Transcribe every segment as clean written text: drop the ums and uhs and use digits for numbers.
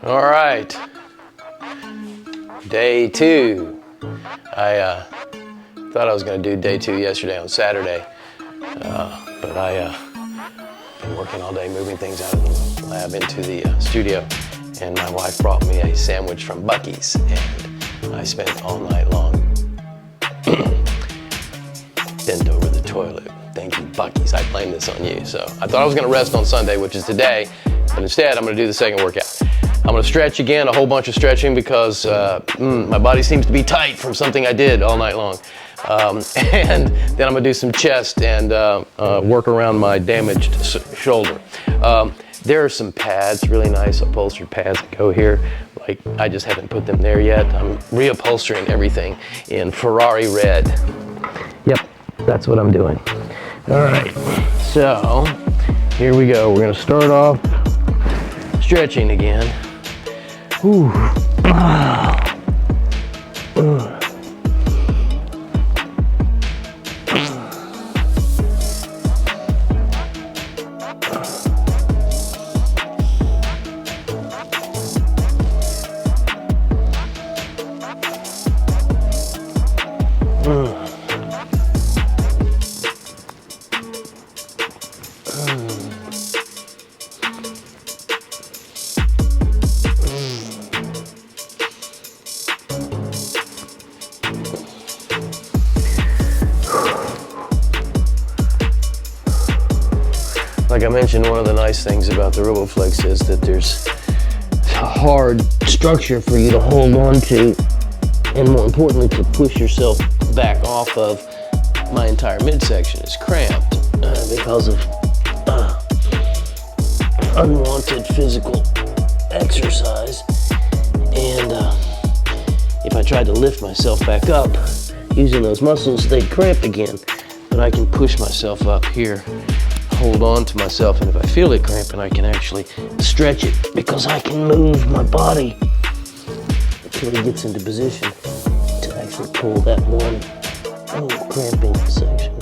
All right, day 2. I thought I was going to do day 2 yesterday on Saturday, but I been working all day moving things out of the lab into the studio, and my wife brought me a sandwich from Buc-ee's, and I spent all night long bent over the toilet. Thank you, Buc-ee's. I blame this on you. So I thought I was going to rest on Sunday, which is today, but instead I'm going to do the second workout. I'm going to stretch again, a whole bunch of stretching, because my body seems to be tight from something I did all night long. And then I'm going to do some chest and work around my damaged shoulder. There are some pads, really nice upholstered pads that go here. Like, I just haven't put them there yet. I'm reupholstering everything in Ferrari red. Yep, that's what I'm doing. All right, so here we go. We're going to start off stretching again. Ooh. Like I mentioned, one of the nice things about the Roboflex is that there's a hard structure for you to hold on to, and more importantly, to push yourself back off of. My entire midsection is cramped because of unwanted physical exercise, and if I tried to lift myself back up using those muscles, they'd cramp again. But I can push myself up here, hold on to myself, and if I feel it cramping, I can actually stretch it, because I can move my body until it gets into position to actually pull that one cramping section.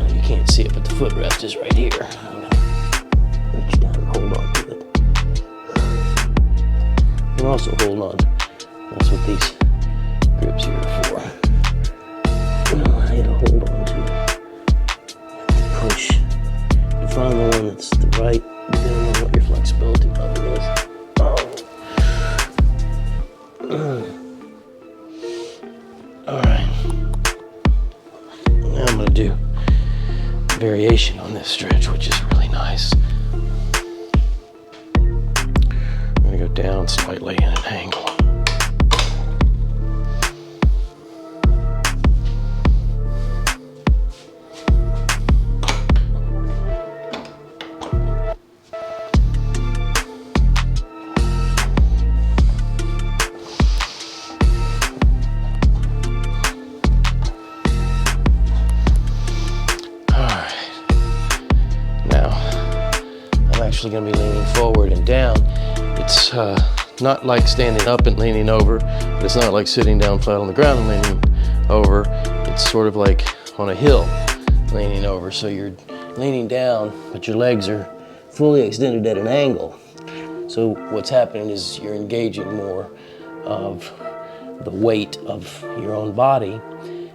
You can't see it, but the footrest is right here. I'm gonna reach down and hold on to it. You can also hold on. That's what these grips here are for. I had to hold on to it. Push. You find the one that's the right, depending on what your flexibility level is. All right. Now I'm gonna do variation on this stretch, which is really nice. I'm gonna go down slightly in an angle. Actually going to be leaning forward and down. It's not like standing up and leaning over, but it's not like sitting down flat on the ground and leaning over. It's sort of like on a hill leaning over. So you're leaning down, but your legs are fully extended at an angle. So what's happening is you're engaging more of the weight of your own body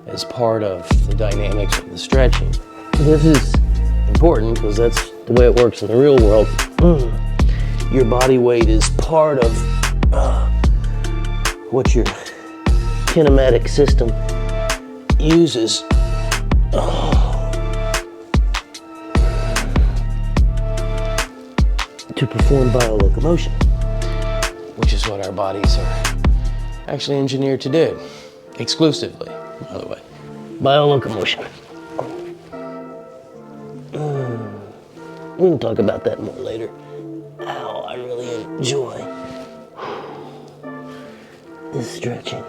as part of the dynamics of the stretching. This is important because that's the way it works in the real world. Your body weight is part of what your kinematic system uses to perform biolocomotion, which is what our bodies are actually engineered to do, exclusively, by the way. Biolocomotion. We can talk about that more later. Ow, I really enjoy this stretching.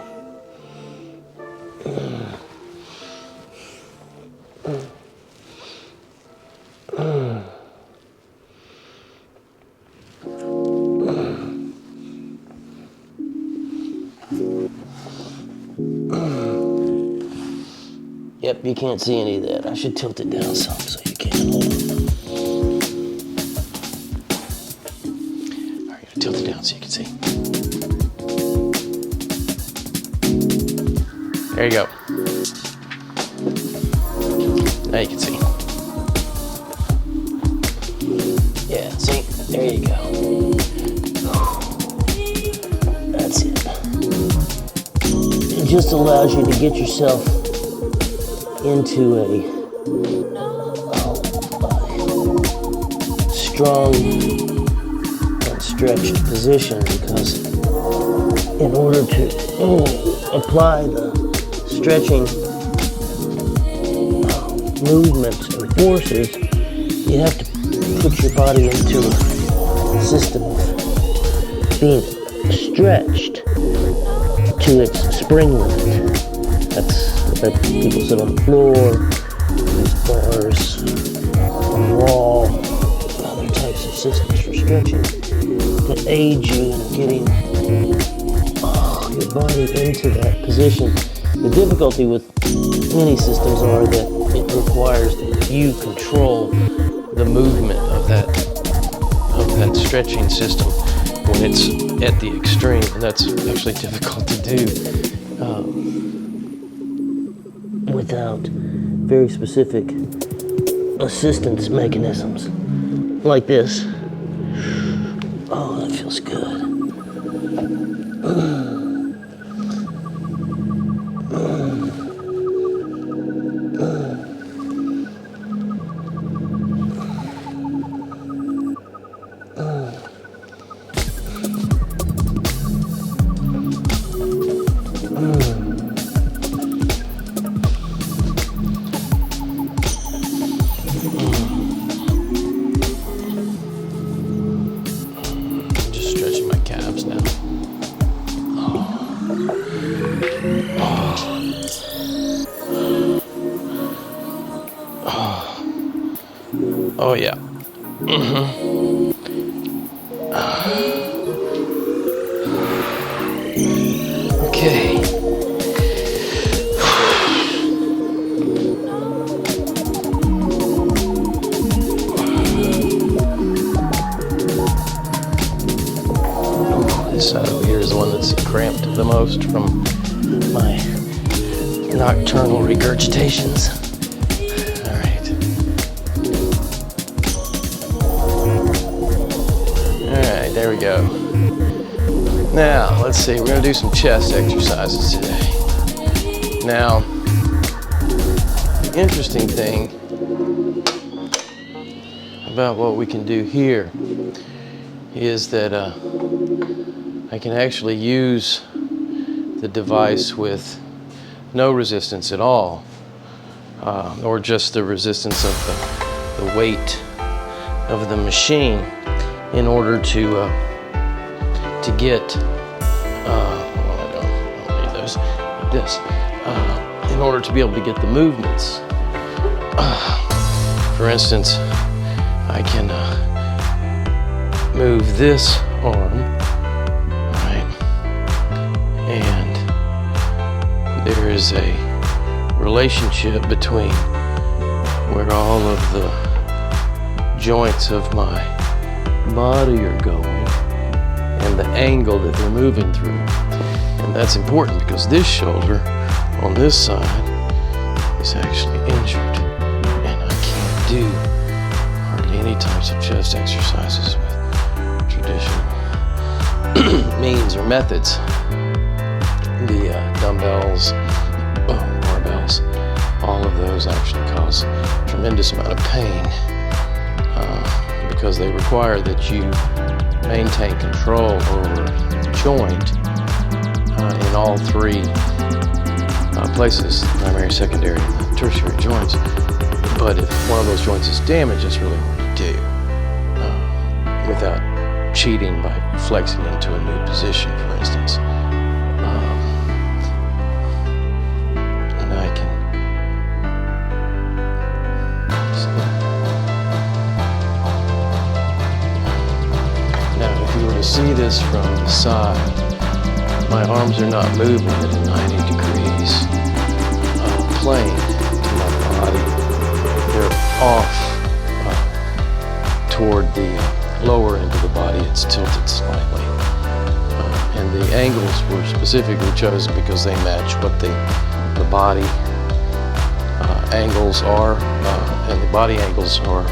Yep, you can't see any of that. I should tilt it down some so you can. Hold on. All right, tilt it down so you can see. There you go. Now you can see. Yeah, see? There you go. That's it. It just allows you to get yourself into a strong and stretched position, because in order to apply the stretching movements or forces, you have to put your body into a system of being stretched to its spring limit. That's what people sit on the floor, use bars, on the wall, other types of systems for stretching to aid you in getting your body into that position. The difficulty with many systems are that it requires that you control the movement of that stretching system when it's at the extreme, and that's actually difficult to do without very specific assistance mechanisms like this. Oh, that feels good. Oh yeah. Okay. This side over here is the one that's cramped the most from my nocturnal regurgitations. There we go. Now, let's see, we're gonna do some chest exercises today. Now, the interesting thing about what we can do here is that I can actually use the device with no resistance at all, or just the resistance of the weight of the machine, in order to get, well, I don't need those, like this, in order to be able to get the movements. For instance, I can move this arm, right, and there is a relationship between where all of the joints of my body are going and the angle that they're moving through. And that's important because this shoulder on this side is actually injured, and I can't do hardly any types of chest exercises with traditional means or methods. The dumbbells, barbells, all of those actually cause a tremendous amount of pain because they require that you maintain control over the joint in all three places, primary, secondary, and tertiary joints. But if one of those joints is damaged, it's really hard to do without cheating by flexing into a new position, for instance. And I can now, if you were to see this from the side, my arms are not moving at a 90 degrees plane to my body. They're off toward the lower end of the body. It's tilted slightly. And the angles were specifically chosen because they match what the body angles are, and the body angles are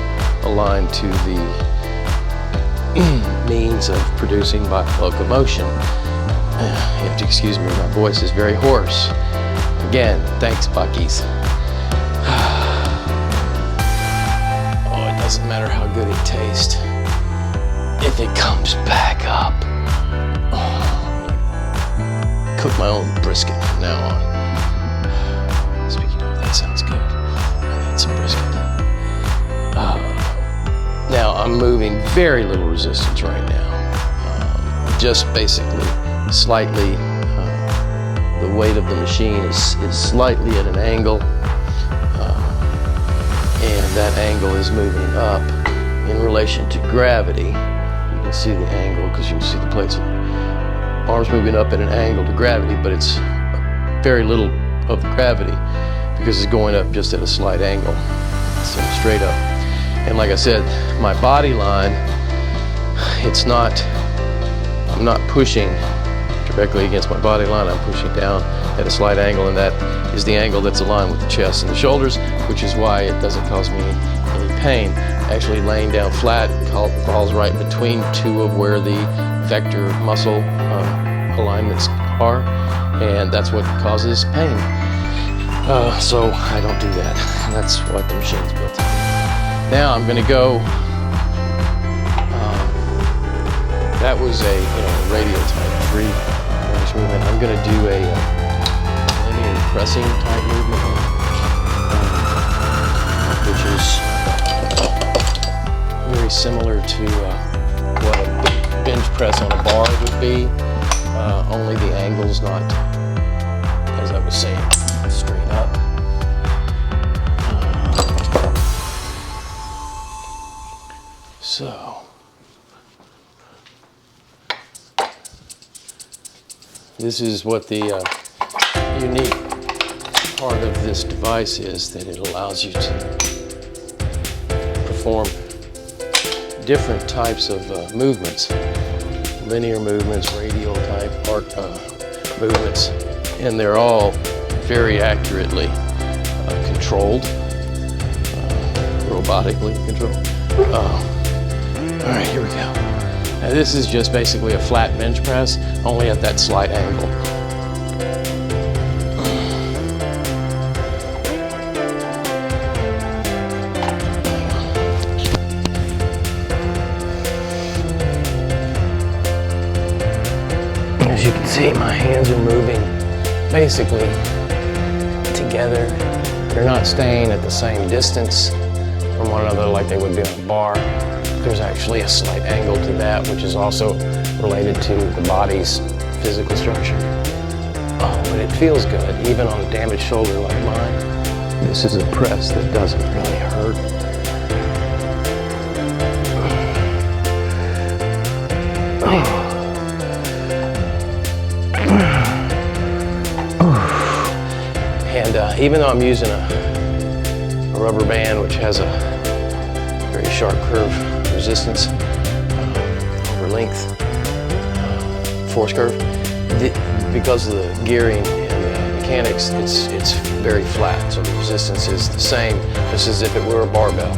aligned to the means of producing by locomotion. You have to excuse me, my voice is very hoarse. Again, thanks, Bucky's. Oh, it doesn't matter how good it tastes if it comes back up. Oh, cook my own brisket from now on. Speaking of, that sounds good. I need some brisket. Now, I'm moving very little resistance right now. Just basically slightly, the weight of the machine is slightly at an angle, and that angle is moving up in relation to gravity. You can see the angle because you can see the plates. Arms moving up at an angle to gravity, but it's very little of the gravity because it's going up just at a slight angle, so straight up. And like I said, my body line, I'm not pushing directly against my body line. I'm pushing down at a slight angle, and that is the angle that's aligned with the chest and the shoulders, which is why it doesn't cause me any pain. Actually, laying down flat falls right between two of where the vector muscle alignments are, and that's what causes pain. So I don't do that. That's what the machine's built to do. Now I'm going to go. That was a radial type 3 movement. I'm going to do a linear pressing type movement, which is very similar to what a bench press on a bar would be, only the angle's not, as I was saying, straight up. So, this is what the unique part of this device is, that it allows you to perform different types of movements, linear movements, radial type arc movements, and they're all very accurately controlled, robotically controlled. All right, here we go. Now this is just basically a flat bench press, only at that slight angle. As you can see, my hands are moving basically together. They're not staying at the same distance from one another like they would be on a bar. There's actually a slight angle to that, which is also related to the body's physical structure. Oh, but it feels good, even on a damaged shoulder like mine. This is a press that doesn't really hurt. And even though I'm using a rubber band, which has a very sharp curve resistance over length, force curve, because of the gearing and the mechanics, it's very flat, so the resistance is the same, just as if it were a barbell.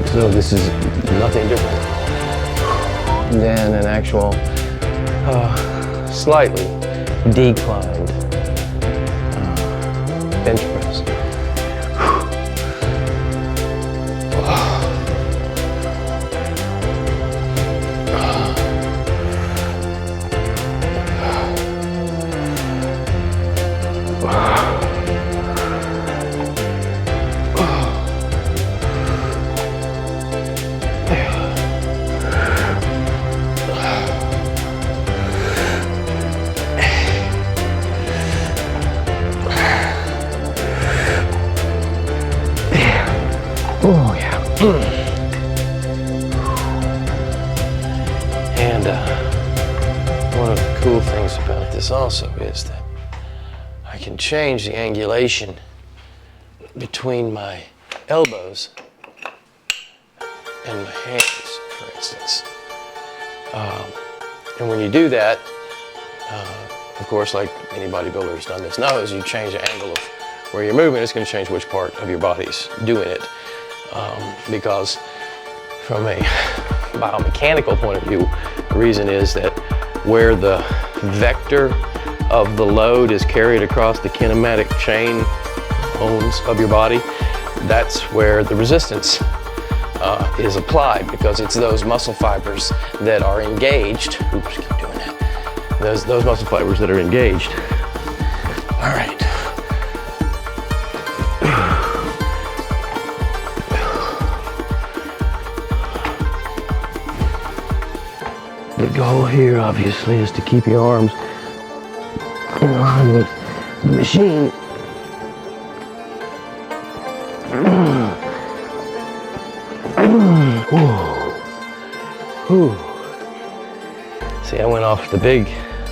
So this is nothing different than an actual slightly declined bench press. One of the cool things about this also is that I can change the angulation between my elbows and my hands, for instance. And when you do that, of course, like any bodybuilder who's done this knows, you change the angle of where you're moving, it's going to change which part of your body's doing it. Because from a biomechanical point of view, the reason is that where the vector of the load is carried across the kinematic chain bones of your body, that's where the resistance is applied, because it's those muscle fibers that are engaged. Oops, keep doing that. Those muscle fibers that are engaged. All right. The goal here, obviously, is to keep your arms in line with the machine. See, I went off the big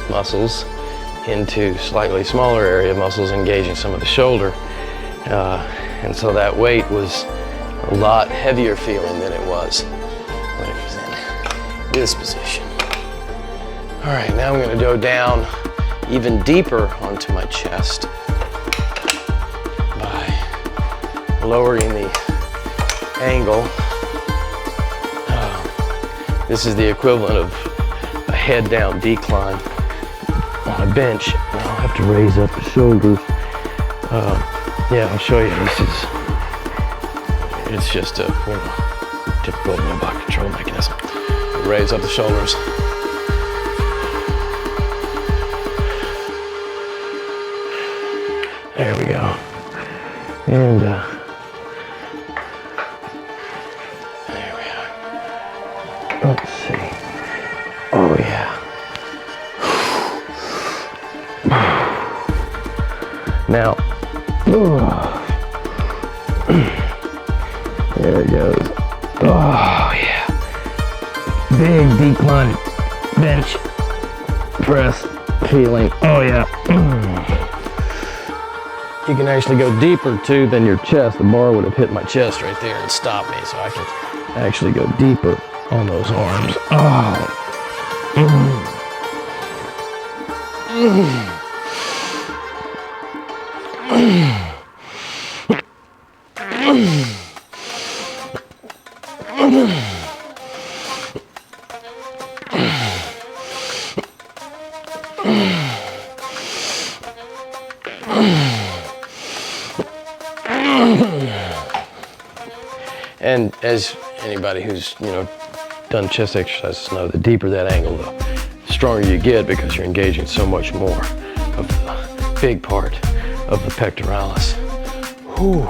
muscles into slightly smaller area muscles engaging some of the shoulder. And so that weight was a lot heavier feeling than it was when it was in this position. All right, now I'm going to go down even deeper onto my chest by lowering the angle. This is the equivalent of a head down decline on a bench. Now I'll have to raise up the shoulders. Yeah, I'll show you. It's just a typical robot control mechanism. Raise up the shoulders. There we go. And there we are. Let's see. Oh yeah. Now, there it goes. Oh yeah. Big decline bench press feeling. Oh yeah. You can actually go deeper too than your chest. The bar would have hit my chest right there and stopped me, so I can actually go deeper on those arms. Oh. And as anybody who's, done chest exercises know, the deeper that angle, the stronger you get, because you're engaging so much more of the big part of the pectoralis. Whew.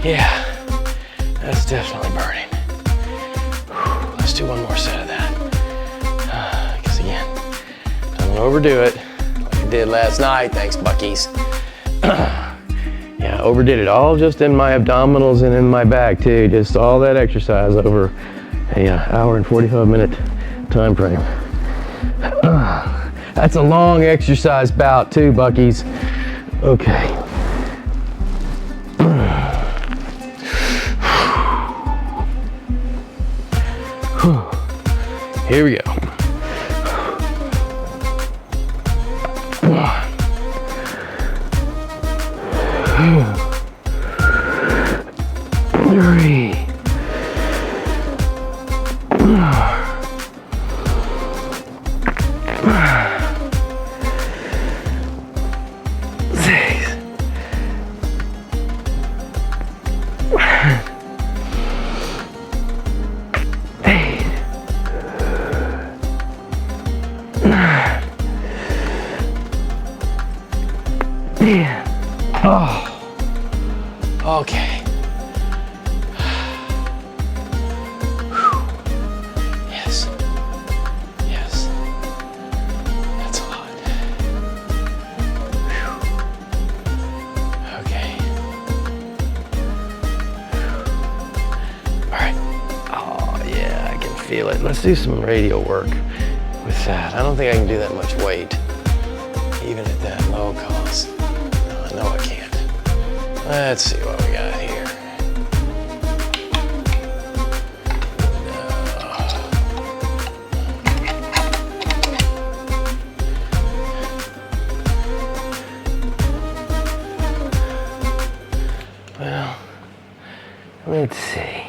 Yeah, that's definitely burning. Whew. Let's do one more set of that. Because again, don't want to overdo it like I did last night. Thanks, Bucky's. Yeah, overdid it all just in my abdominals and in my back too. Just all that exercise over a hour and 45-minute time frame. That's a long exercise bout too, Bucky's. Okay. Here we go. 3. 6. 8. 9. 10. Oh, okay. Yes. Yes. That's a lot. Okay. All right. Oh, yeah, I can feel it. Let's do some radial work with that. I don't think I can do that much weight, even at that low cost. No, I know I can't. Let's see what we got here. Well, let's see.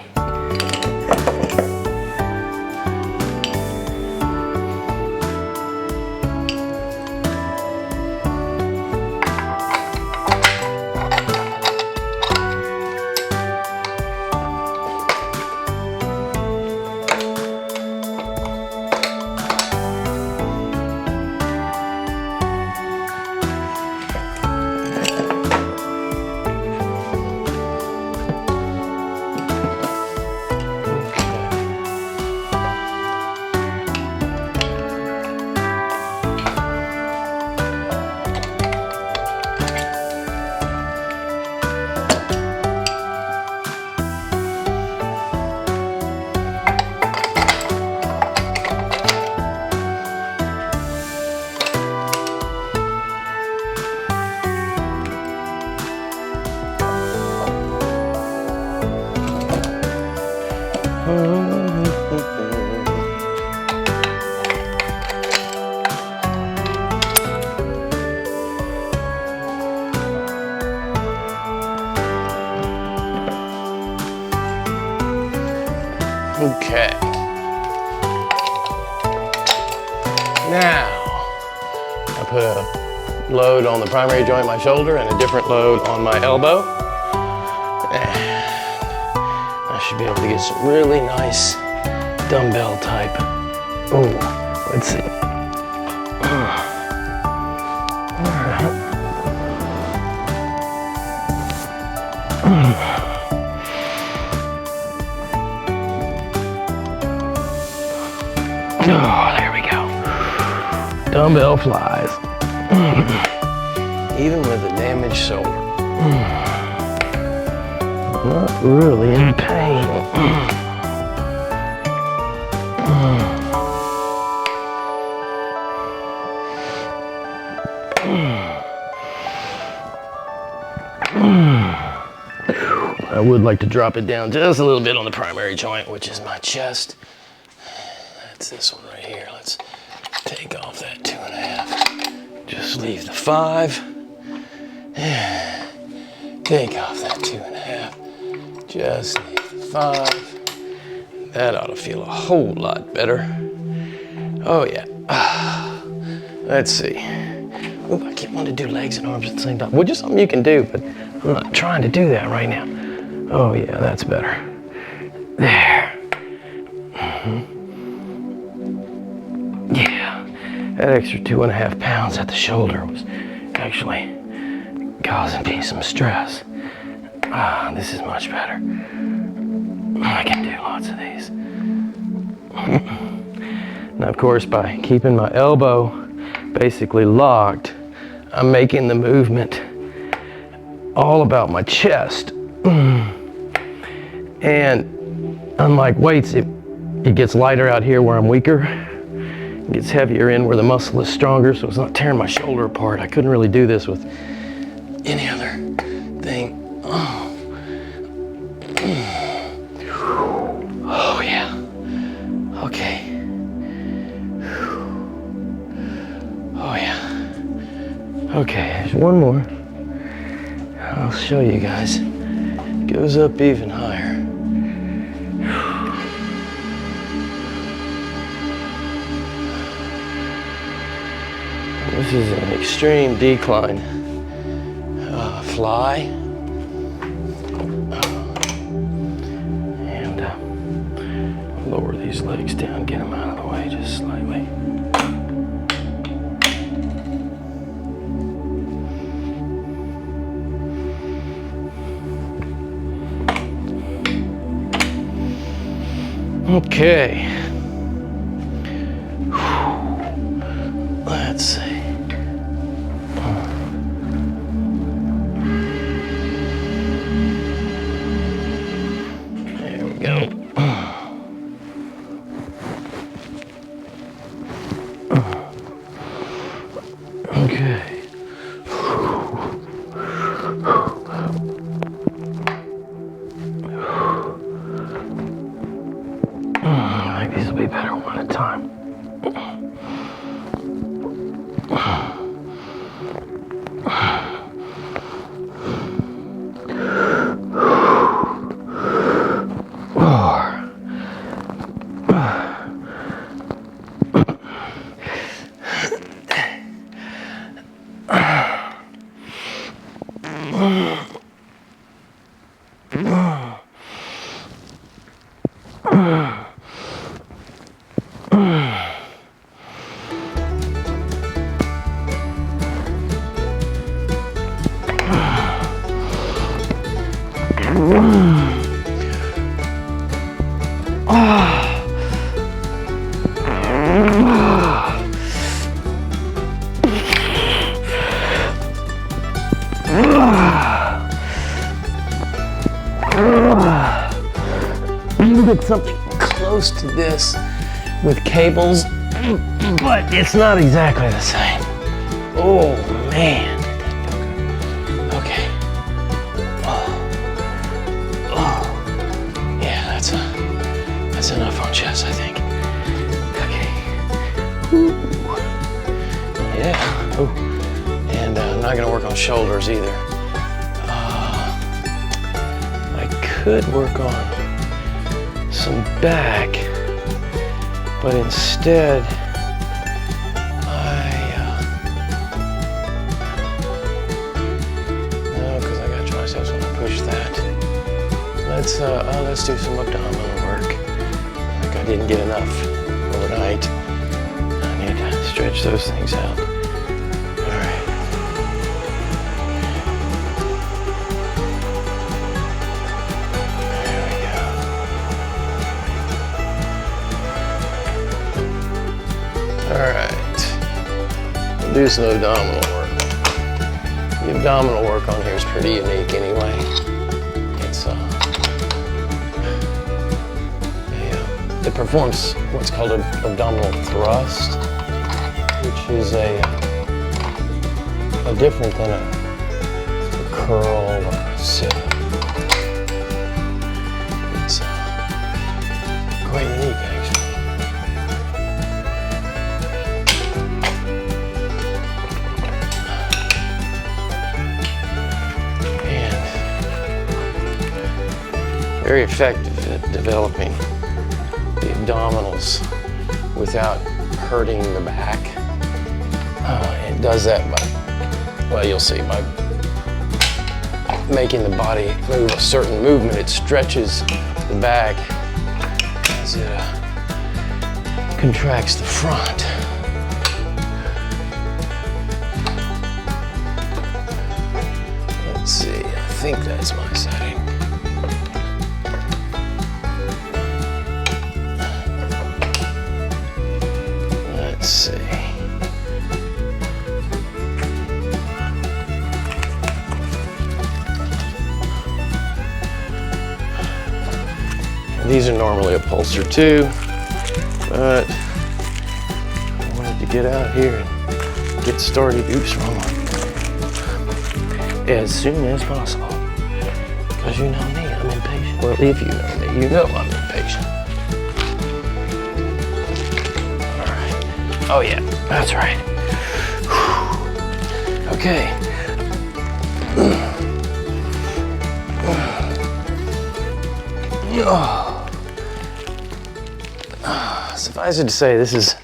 Okay. Now, I put a load on the primary joint of my shoulder and a different load on my elbow. And I should be able to get some really nice dumbbell type. Oh, let's see. Oh, there we go. Dumbbell flies. Even with a damaged shoulder. Not really in pain. I would like to drop it down just a little bit on the primary joint, which is my chest. That's this one right here. Let's take off that 2.5. Just leave the 5. Take off that 2.5. Just leave the 5. That ought to feel a whole lot better. Oh yeah. Let's see. Ooh, I keep wanting to do legs and arms at the same time. Well, just something you can do, but I'm not trying to do that right now. Oh yeah, that's better. There. Yeah, that extra 2.5 pounds at the shoulder was actually causing me some stress. This is much better. I can do lots of these. Now, of course, by keeping my elbow basically locked, I'm making the movement all about my chest. And unlike weights, it gets lighter out here where I'm weaker. It gets heavier in where the muscle is stronger, so it's not tearing my shoulder apart. I couldn't really do this with any other thing. Oh yeah. Okay. Oh yeah. Okay, there's one more. I'll show you guys. It goes up even higher. This is an extreme decline fly. And lower these legs down, get them out of the way just slightly. Okay. Let's see. There we go. Get something close to this with cables, but it's not exactly the same. Oh man. Okay. Yeah, that's enough on chest, I think. Okay. Ooh. Yeah. Ooh. And I'm not gonna work on shoulders either. I could work on some back, but instead no, because I got triceps when I push that. Let's do some abdominal work. Like I didn't get enough overnight. I need to stretch those things out. All right. All right, we'll do some abdominal work. The abdominal work on here is pretty unique anyway. It performs what's called an abdominal thrust, which is a different than a curl or a sit-up. It's quite unique, actually. Very effective at developing the abdominals without hurting the back. It does that by, well, you'll see, by making the body move a certain movement. It stretches the back as it contracts the front. Let's see, I think that's my setting. Let's see. These are normally a pulsar too, but I wanted to get out here and get started. Oops, wrong one. As soon as possible. Because you know me, I'm impatient. Well, if you know me, you know I'm impatient. Oh yeah, that's right. Okay. Suffice it to say, this is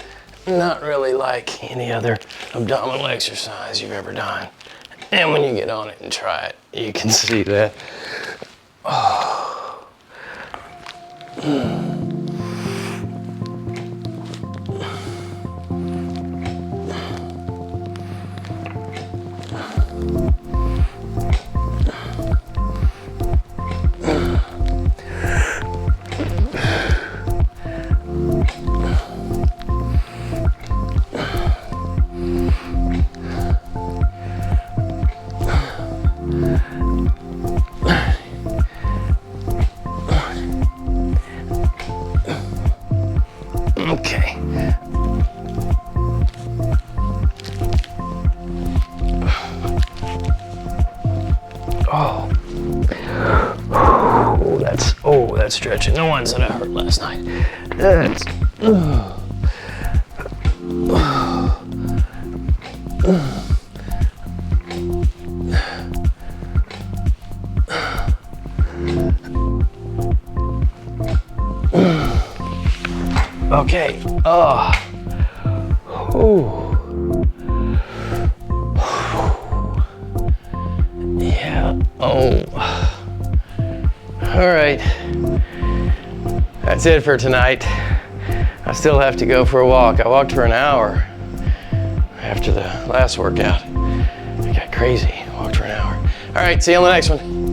not really like any other abdominal exercise you've ever done. And when you get on it and try it, you can see that. Oh. Okay. That's stretching. The ones that I hurt last night. That's. Okay. Yeah. All right. That's it for tonight. I still have to go for a walk. I walked for an hour after the last workout. I got crazy. I walked for an hour. All right. See you on the next one.